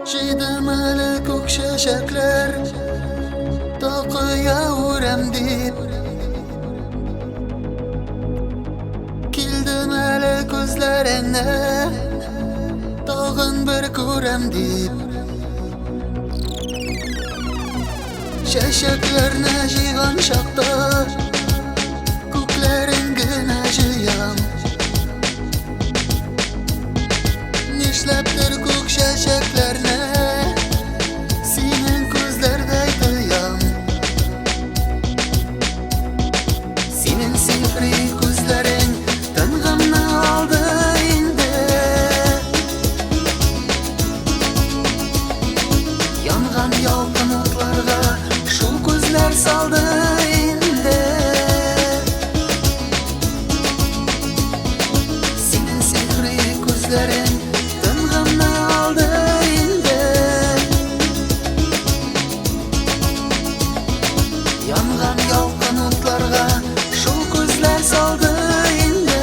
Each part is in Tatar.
Жидымалы көк шәшәкләр Тақыя үрәм дип Килдем әле күзләреңне Тагын бер күрәм дип Шәшәкләрне җыйган чакта Күкләрен генә җыям Нишләптер күк шәшәкләрне Синең күзләрдәй тоям Синең сихри күзләрең тынгымны алды инде Янган ялкын утларга шул күзләр салды инде Синең сихри күзләрең тынгымны алды инде Янган ялкын утларга шул күзләр салды инде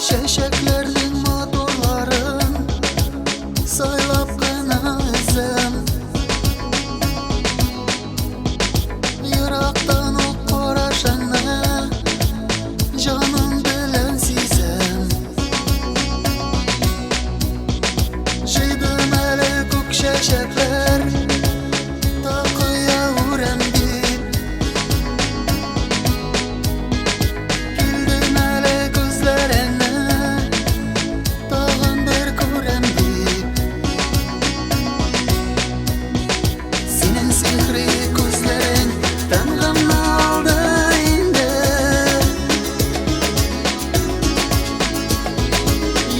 Шәшәкләрнең моторларын сайлап кына өзәм Ерактан ук карашыңны җаным белән сизәм Җыйдым әле күк шәшәкләр Тақыя үрәм дип Килдем әле күзләреңне Тагын бер күрәм дип Синең сихри күзләрең тынгымны алды инде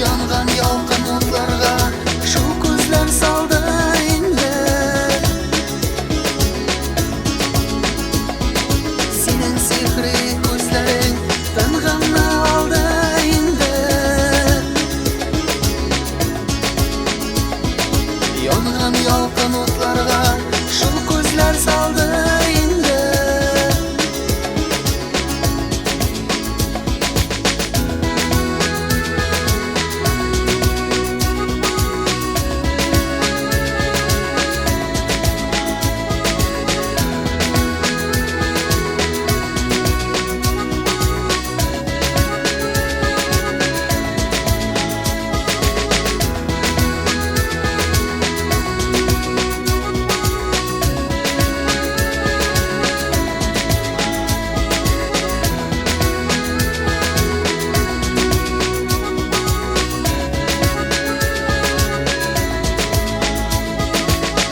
Янган ялкын утларга шул күзләр салды инде Синең сихри күзләрең тынгымны алды инде Янган ялкын утларга шул күзләр салды инде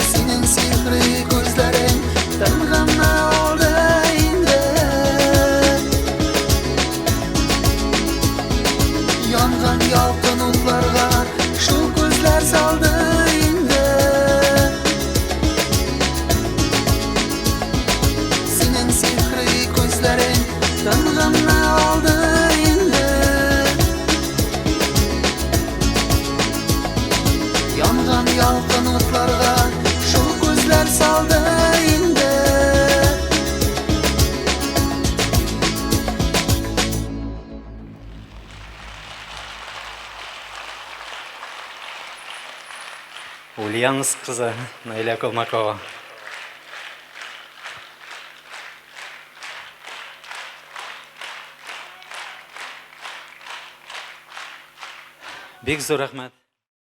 Синең сихри күзләрең тынгымны алды инде Янган ялкын утларга шул күзләр салды инде Синең сихри күзләрең тынгымны алды инде Янган ялкын утларга шул күзләр салды инде Ульяновск кызы Наиля Колмакова. Бик зур рәхмәт.